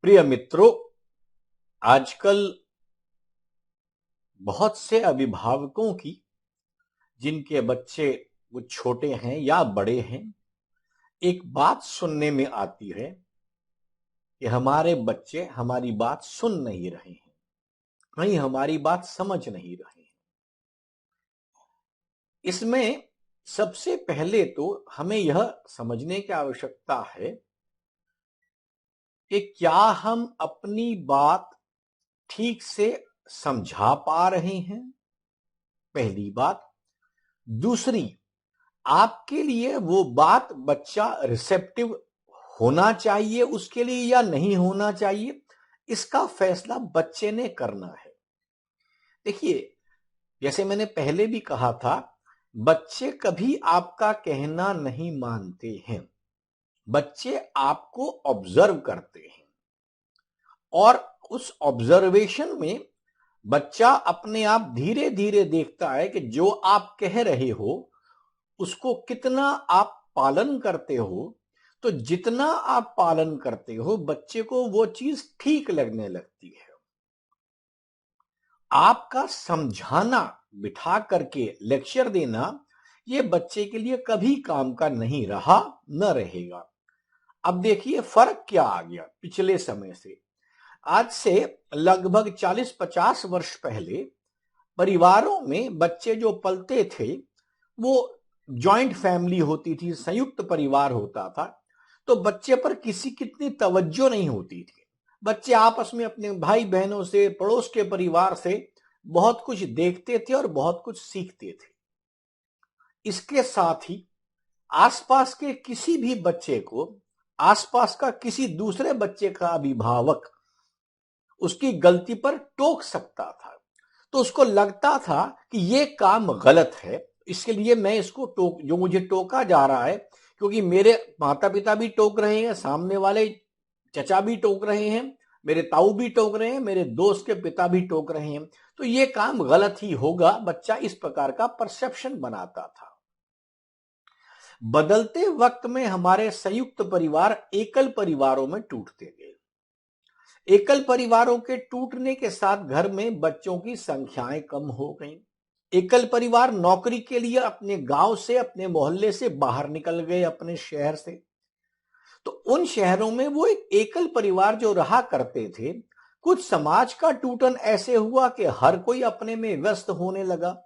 प्रिय मित्रों, आजकल बहुत से अभिभावकों की जिनके बच्चे वो छोटे हैं या बड़े हैं, एक बात सुनने में आती है कि हमारे बच्चे हमारी बात सुन नहीं रहे हैं, कहीं हमारी बात समझ नहीं रहे हैं। इसमें सबसे पहले तो हमें यह समझने की आवश्यकता है कि क्या हम अपनी बात ठीक से समझा पा रहे हैं, पहली बात। दूसरी, आपके लिए वो बात बच्चा रिसेप्टिव होना चाहिए उसके लिए या नहीं होना चाहिए, इसका फैसला बच्चे ने करना है। देखिए, जैसे मैंने पहले भी कहा था, बच्चे कभी आपका कहना नहीं मानते हैं। बच्चे आपको ऑब्जर्व करते हैं और उस ऑब्जर्वेशन में बच्चा अपने आप धीरे धीरे देखता है कि जो आप कह रहे हो उसको कितना आप पालन करते हो। तो जितना आप पालन करते हो बच्चे को वो चीज ठीक लगने लगती है। आपका समझाना, बिठा करके लेक्चर देना, ये बच्चे के लिए कभी काम का नहीं रहा, न रहेगा। अब देखिए फर्क क्या आ गया पिछले समय से। आज से लगभग 40-50 वर्ष पहले परिवारों में बच्चे जो पलते थे वो जॉइंट फैमिली होती थी, संयुक्त परिवार होता था। तो बच्चे पर किसी कितनी तवज्जो नहीं होती थी। बच्चे आपस में अपने भाई बहनों से, पड़ोस के परिवार से बहुत कुछ देखते थे और बहुत कुछ सीखते थे। इसके साथ ही आसपास के किसी भी बच्चे को, आसपास का किसी दूसरे बच्चे का अभिभावक उसकी गलती पर टोक सकता था। तो उसको लगता था कि ये काम गलत है, इसके लिए मैं इसको टोक, जो मुझे टोका जा रहा है, क्योंकि मेरे माता पिता भी टोक रहे हैं, सामने वाले चचा भी टोक रहे हैं, मेरे ताऊ भी टोक रहे हैं, मेरे दोस्त के पिता भी टोक रहे हैं, तो ये काम गलत ही होगा। बच्चा इस प्रकार का परसेप्शन बनाता था। बदलते वक्त में हमारे संयुक्त परिवार एकल परिवारों में टूटते गए। एकल परिवारों के टूटने के साथ घर में बच्चों की संख्याएं कम हो गईं। एकल परिवार नौकरी के लिए अपने गांव से, अपने मोहल्ले से बाहर निकल गए, अपने शहर से। तो उन शहरों में वो एक एकल परिवार जो रहा करते थे, कुछ समाज का टूटन ऐसे हुआ कि हर कोई अपने में व्यस्त होने लगा।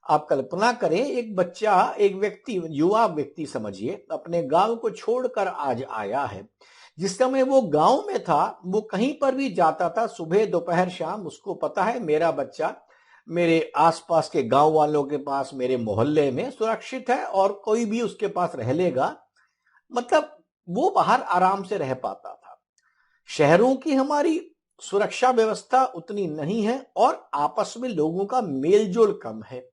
आप कल्पना करें, एक बच्चा, एक व्यक्ति, युवा व्यक्ति समझिए, अपने गांव को छोड़कर आज आया है। जिस समय वो गांव में था, वो कहीं पर भी जाता था, सुबह दोपहर शाम, उसको पता है मेरा बच्चा मेरे आसपास के गांव वालों के पास, मेरे मोहल्ले में सुरक्षित है और कोई भी उसके पास रह लेगा। मतलब वो बाहर आराम से रह पाता था। शहरों की हमारी सुरक्षा व्यवस्था उतनी नहीं है और आपस में लोगों का मेलजोल कम है।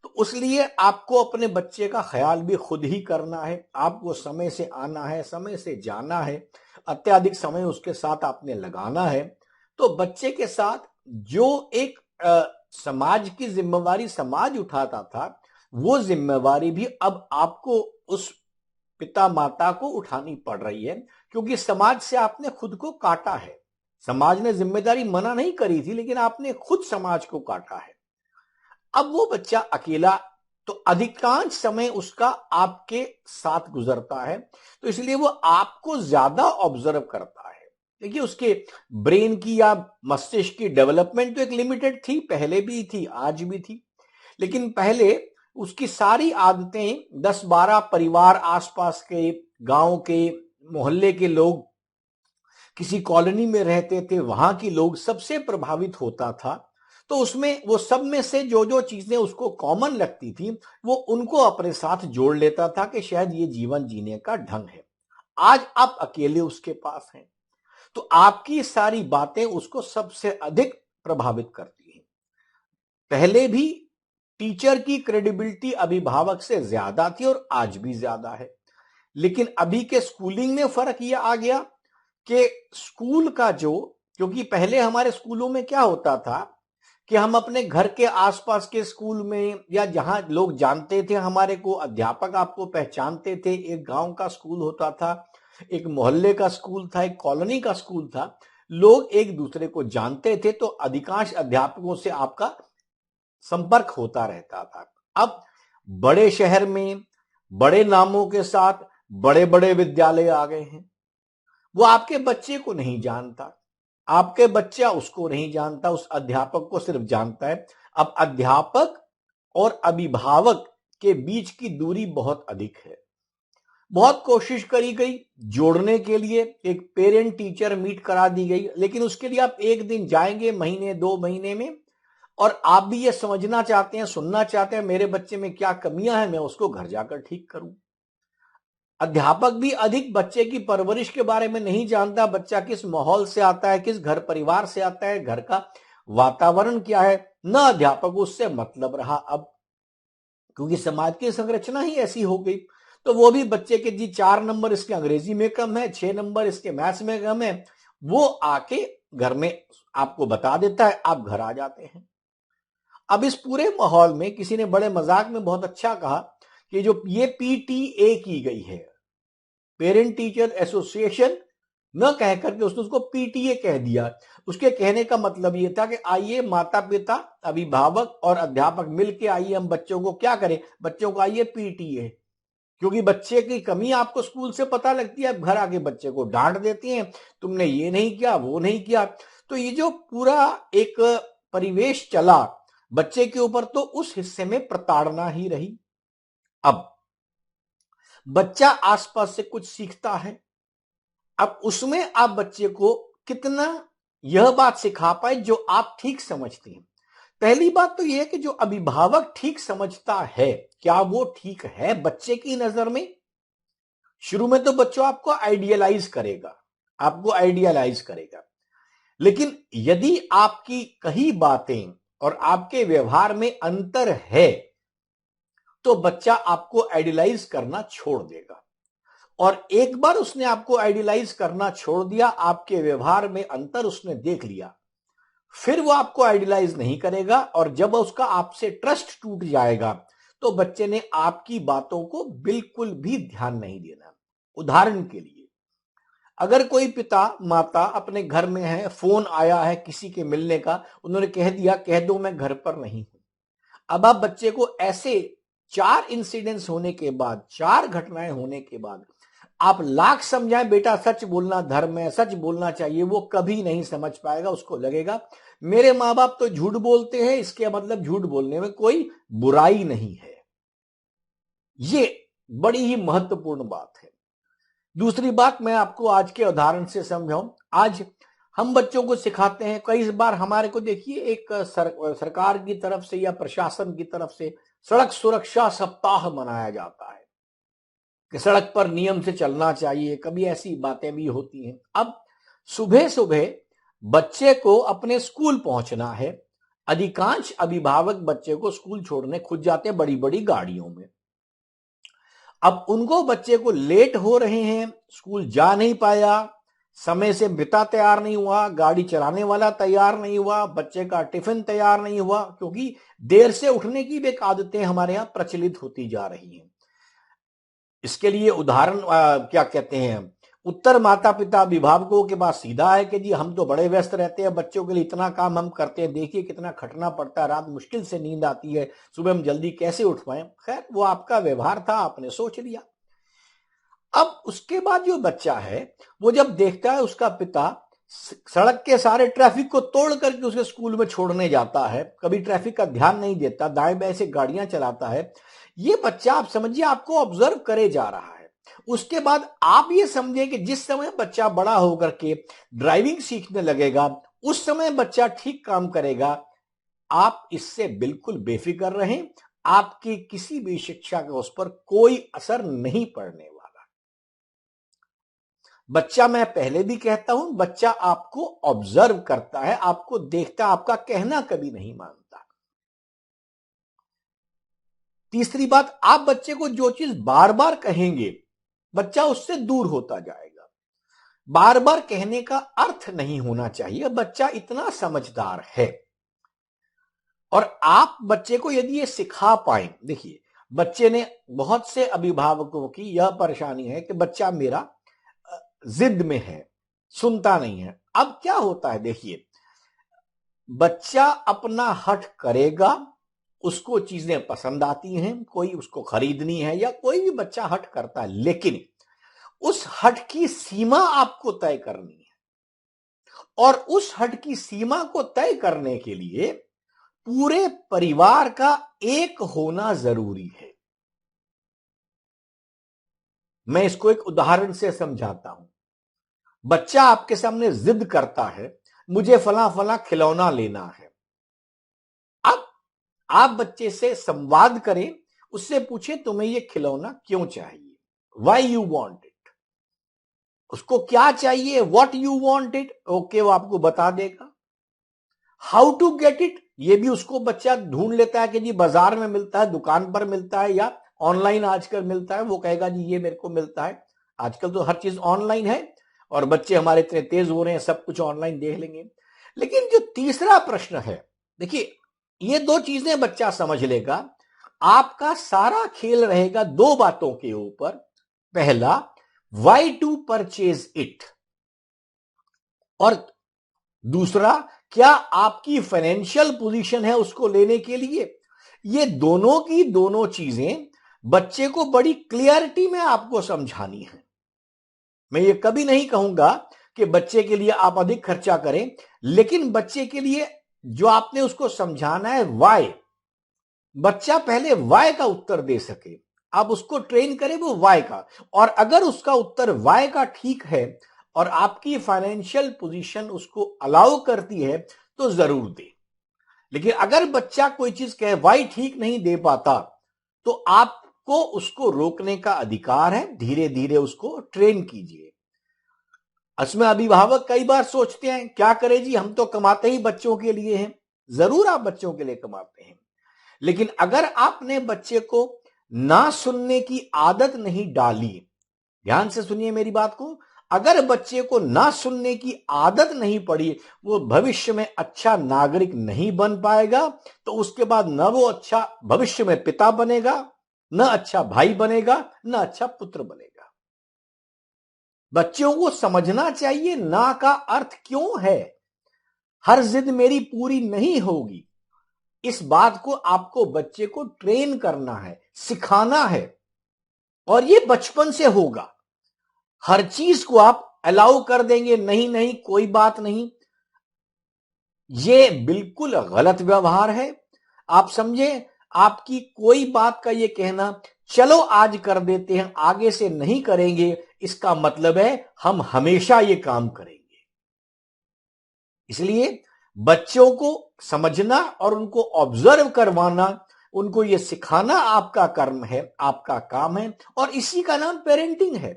तो उसलिए आपको अपने बच्चे का ख्याल भी खुद ही करना है। आपको समय से आना है, समय से जाना है, अत्याधिक समय उसके साथ आपने लगाना है। तो बच्चे के साथ जो एक समाज की जिम्मेवारी समाज उठाता था, वो जिम्मेवारी भी अब आपको, उस पिता माता को उठानी पड़ रही है, क्योंकि समाज से आपने खुद को काटा है। समाज ने जिम्मेदारी मना नहीं करी थी, लेकिन आपने खुद समाज को काटा है। अब वो बच्चा अकेला, तो अधिकांश समय उसका आपके साथ गुजरता है, तो इसलिए वो आपको ज्यादा ऑब्जर्व करता है। देखिए, उसके ब्रेन की या मस्तिष्क की डेवलपमेंट तो एक लिमिटेड थी, पहले भी थी, आज भी थी। लेकिन पहले उसकी सारी आदतें 10-12 परिवार, आसपास के गांव के, मोहल्ले के लोग, किसी कॉलोनी में रहते थे, वहां के लोग, सबसे प्रभावित होता था। तो उसमें वो सब में से जो जो चीजें उसको कॉमन लगती थी, वो उनको अपने साथ जोड़ लेता था कि शायद ये जीवन जीने का ढंग है। आज आप अकेले उसके पास हैं, तो आपकी सारी बातें उसको सबसे अधिक प्रभावित करती हैं। पहले भी टीचर की क्रेडिबिलिटी अभिभावक से ज्यादा थी और आज भी ज्यादा है। लेकिन अभी के स्कूलिंग में फर्क यह आ गया कि स्कूल का जो, क्योंकि पहले हमारे स्कूलों में क्या होता था कि हम अपने घर के आसपास के स्कूल में, या जहां लोग जानते थे हमारे को, अध्यापक आपको पहचानते थे, एक गांव का स्कूल होता था, एक मोहल्ले का स्कूल था, एक कॉलोनी का स्कूल था, लोग एक दूसरे को जानते थे, तो अधिकांश अध्यापकों से आपका संपर्क होता रहता था। अब बड़े शहर में बड़े नामों के साथ बड़े बड़े विद्यालय आ गए हैं, वो आपके बच्चे को नहीं जानता, आपके बच्चा उसको नहीं जानता, उस अध्यापक को सिर्फ जानता है। अब अध्यापक और अभिभावक के बीच की दूरी बहुत अधिक है। बहुत कोशिश करी गई जोड़ने के लिए, एक पेरेंट टीचर मीट करा दी गई, लेकिन उसके लिए आप एक दिन जाएंगे महीने 2 महीने में, और आप भी ये समझना चाहते हैं, सुनना चाहते हैं मेरे बच्चे में क्या कमियां हैं, मैं उसको घर जाकर ठीक करूं। अध्यापक भी अधिक बच्चे की परवरिश के बारे में नहीं जानता, बच्चा किस माहौल से आता है, किस घर परिवार से आता है, घर का वातावरण क्या है, न अध्यापक उससे मतलब रहा। अब क्योंकि समाज की संरचना ही ऐसी हो गई, तो वो भी बच्चे के जी 4 नंबर इसके अंग्रेजी में कम है, 6 नंबर इसके मैथ्स में कम है, वो आके घर में आपको बता देता है, आप घर आ जाते हैं। अब इस पूरे माहौल में किसी ने बड़े मजाक में बहुत अच्छा कहा कि जो ये पीटीए की गई है, पेरेंट टीचर एसोसिएशन, न कह करके उसने उसको पीटीए कह दिया। उसके कहने का मतलब ये था कि आइए माता पिता, अभिभावक और अध्यापक मिलके आइए हम बच्चों को क्या करें, बच्चों को आइए पीटीए, क्योंकि बच्चे की कमी आपको स्कूल से पता लगती है, घर आके बच्चे को डांट देती हैं, तुमने ये नहीं किया, वो नहीं किया। तो ये जो पूरा एक परिवेश चला बच्चे के ऊपर, तो उस हिस्से में प्रताड़ना ही रही। अब बच्चा आसपास से कुछ सीखता है, अब उसमें आप बच्चे को कितना यह बात सिखा पाए जो आप ठीक समझते हैं। पहली बात तो यह है कि जो अभिभावक ठीक समझता है, क्या वो ठीक है बच्चे की नजर में? शुरू में तो बच्चों आपको आइडियलाइज करेगा, आपको आइडियलाइज करेगा, लेकिन यदि आपकी कही बातें और आपके व्यवहार में अंतर है, तो बच्चा आपको आइडियलाइज करना छोड़ देगा। और एक बार उसने आपको आइडियलाइज करना छोड़ दिया, आपके व्यवहार में अंतर उसने देख लिया, फिर वो आपको आइडियलाइज नहीं करेगा, और जब उसका आपसे ट्रस्ट टूट जाएगा, तो बच्चे ने आपकी बातों को बिल्कुल भी ध्यान नहीं देना। उदाहरण के लिए, अगर कोई पिता माता अपने घर में है, फोन आया है किसी के मिलने का, उन्होंने कह दिया कह दो मैं घर पर नहीं हूं। अब आप बच्चे को ऐसे 4 इंसिडेंट्स होने के बाद, 4 घटनाएं होने के बाद आप लाख समझाएं बेटा सच बोलना धर्म है, सच बोलना चाहिए, वो कभी नहीं समझ पाएगा। उसको लगेगा मेरे माँ बाप तो झूठ बोलते हैं, इसके मतलब झूठ बोलने में कोई बुराई नहीं है। ये बड़ी ही महत्वपूर्ण बात है। दूसरी बात मैं आपको आज के उदाहरण से समझाऊं। आज हम बच्चों को सिखाते हैं, कई बार हमारे को देखिए एक सरकार की तरफ से या प्रशासन की तरफ से सड़क सुरक्षा सप्ताह मनाया जाता है कि सड़क पर नियम से चलना चाहिए, कभी ऐसी बातें भी होती हैं। अब सुबह सुबह बच्चे को अपने स्कूल पहुंचना है, अधिकांश अभिभावक बच्चे को स्कूल छोड़ने खुद जाते हैं बड़ी बड़ी गाड़ियों में। अब उनको बच्चे को लेट हो रहे हैं, स्कूल जा नहीं पाया, समय से पिता तैयार नहीं हुआ, गाड़ी चलाने वाला तैयार नहीं हुआ, बच्चे का टिफिन तैयार नहीं हुआ, क्योंकि देर से उठने की भी आदतें हमारे यहां प्रचलित होती जा रही हैं। इसके लिए उदाहरण क्या कहते हैं, उत्तर माता पिता अभिभावकों के पास सीधा है कि जी हम तो बड़े व्यस्त रहते हैं, बच्चों के लिए इतना काम हम करते हैं, देखिए कितना खटना पड़ता है, रात मुश्किल से नींद आती है, सुबह हम जल्दी कैसे उठ पाए। खैर वो आपका व्यवहार था, आपने सोच लिया। अब उसके बाद जो बच्चा है वो जब देखता है उसका पिता सड़क के सारे ट्रैफिक को तोड़ करके उसके स्कूल में छोड़ने जाता है, कभी ट्रैफिक का ध्यान नहीं देता, दाएं बाएं से गाड़ियां चलाता है, ये बच्चा आप समझिए आपको ऑब्जर्व करे जा रहा है। उसके बाद आप ये समझे कि जिस समय बच्चा बड़ा होकर के ड्राइविंग सीखने लगेगा, उस समय बच्चा ठीक काम करेगा। आप इससे बिल्कुल बेफिक्र रहें, आपकी किसी भी शिक्षा का उस पर कोई असर नहीं पड़ने वाला। बच्चा, मैं पहले भी कहता हूं, बच्चा आपको ऑब्जर्व करता है, आपको देखता है, आपका कहना कभी नहीं मानता। तीसरी बात, आप बच्चे को जो चीज बार बार कहेंगे, बच्चा उससे दूर होता जाएगा। बार बार कहने का अर्थ नहीं होना चाहिए, बच्चा इतना समझदार है। और आप बच्चे को यदि ये सिखा पाए, देखिए बच्चे ने, बहुत से अभिभावकों की यह परेशानी है कि बच्चा मेरा जिद में है, सुनता नहीं है। अब क्या होता है, देखिए, बच्चा अपना हठ करेगा, उसको चीजें पसंद आती हैं, कोई उसको खरीदनी है या कोई भी बच्चा हठ करता है, लेकिन उस हठ की सीमा आपको तय करनी है। और उस हठ की सीमा को तय करने के लिए पूरे परिवार का एक होना जरूरी है। मैं इसको एक उदाहरण से समझाता हूं। बच्चा आपके सामने जिद करता है, मुझे फला फला खिलौना लेना है। अब आप बच्चे से संवाद करें, उससे पूछे तुम्हें यह खिलौना क्यों चाहिए, वाई यू वॉन्ट इट। उसको क्या चाहिए, what you want it, okay, वो आपको बता देगा। हाउ टू गेट इट, ये भी उसको बच्चा ढूंढ लेता है कि जी बाजार में मिलता है, दुकान पर मिलता है, या ऑनलाइन आजकल मिलता है। वो कहेगा जी ये मेरे को मिलता है। आजकल तो हर चीज ऑनलाइन है और बच्चे हमारे इतने तेज हो रहे हैं, सब कुछ ऑनलाइन देख लेंगे। लेकिन जो तीसरा प्रश्न है, देखिए, ये दो चीजें बच्चा समझ लेगा। आपका सारा खेल रहेगा दो बातों के ऊपर। पहला, वाई टू परचेज इट, और दूसरा, क्या आपकी फाइनेंशियल पोजीशन है उसको लेने के लिए। ये दोनों की दोनों चीजें बच्चे को बड़ी क्लियरिटी में आपको समझानी है। मैं ये कभी नहीं कहूंगा कि बच्चे के लिए आप अधिक खर्चा करें, लेकिन बच्चे के लिए जो आपने उसको समझाना है वाई, बच्चा पहले वाई का उत्तर दे सके। आप उसको ट्रेन करें वो वाई का, और अगर उसका उत्तर वाई का ठीक है और आपकी फाइनेंशियल पोजीशन उसको अलाउ करती है तो जरूर दे। लेकिन अगर बच्चा कोई चीज कहे वाई ठीक नहीं दे पाता, तो आपको उसको रोकने का अधिकार है। धीरे धीरे उसको ट्रेन कीजिए। इसमें अभिभावक कई बार सोचते हैं क्या करें जी, हम तो कमाते ही बच्चों के लिए हैं। जरूर आप बच्चों के लिए कमाते हैं, लेकिन अगर आपने बच्चे को ना सुनने की आदत नहीं डाली, ध्यान से सुनिए मेरी बात को, अगर बच्चे को ना सुनने की आदत नहीं पड़ी, वो भविष्य में अच्छा नागरिक नहीं बन पाएगा। तो उसके बाद न वो अच्छा भविष्य में पिता बनेगा, न अच्छा भाई बनेगा, न अच्छा पुत्र बनेगा। बच्चों को समझना चाहिए ना का अर्थ क्यों है। हर जिद मेरी पूरी नहीं होगी, इस बात को आपको बच्चे को ट्रेन करना है, सिखाना है, और ये बचपन से होगा। हर चीज को आप अलाउ कर देंगे, नहीं नहीं कोई बात नहीं, ये बिल्कुल गलत व्यवहार है। आप समझे, आपकी कोई बात का ये कहना चलो आज कर देते हैं आगे से नहीं करेंगे, इसका मतलब है हम हमेशा ये काम करेंगे। इसलिए बच्चों को समझना और उनको ऑब्जर्व करवाना, उनको ये सिखाना आपका कर्म है, आपका काम है, और इसी का नाम पेरेंटिंग है।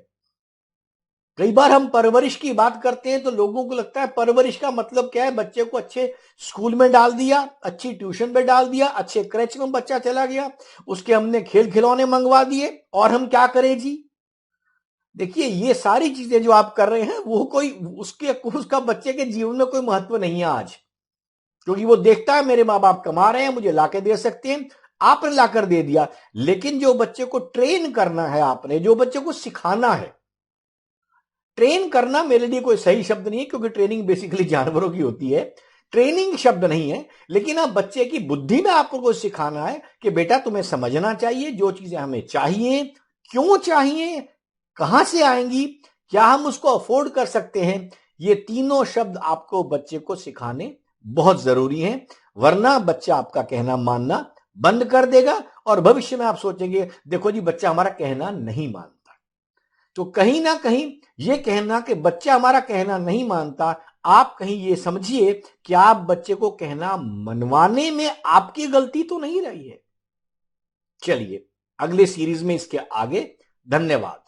कई बार हम परवरिश की बात करते हैं तो लोगों को लगता है परवरिश का मतलब क्या है, बच्चे को अच्छे स्कूल में डाल दिया, अच्छी ट्यूशन में डाल दिया, अच्छे क्रैच में बच्चा चला गया, उसके हमने खेल खिलौने मंगवा दिए, और हम क्या करें जी। देखिए, ये सारी चीजें जो आप कर रहे हैं वो कोई उसका बच्चे के जीवन में कोई महत्व नहीं है आज, क्योंकि वो देखता है मेरे माँ बाप कमा रहे हैं, मुझे लाके दे सकते हैं, आपने लाकर दे दिया। लेकिन जो बच्चे को ट्रेन करना है आपने, जो बच्चे को सिखाना है, ट्रेन करना मेरे लिए कोई सही शब्द नहीं है, क्योंकि ट्रेनिंग बेसिकली जानवरों की होती है, ट्रेनिंग शब्द नहीं है। लेकिन आप बच्चे की बुद्धि में आपको कुछ सिखाना है कि बेटा तुम्हें समझना चाहिए जो चीजें हमें चाहिए, क्यों चाहिए, कहां से आएंगी, क्या हम उसको अफोर्ड कर सकते हैं। ये तीनों शब्द आपको बच्चे को सिखाने बहुत जरूरी हैं, वरना बच्चा आपका कहना मानना बंद कर देगा और भविष्य में आप सोचेंगे देखो जी बच्चा हमारा कहना नहीं मानता। तो कहीं ना कहीं ये कहना कि बच्चा हमारा कहना नहीं मानता, आप कहीं ये समझिए कि आप बच्चे को कहना मनवाने में आपकी गलती तो नहीं रही है। चलिए अगले सीरीज में इसके आगे। धन्यवाद।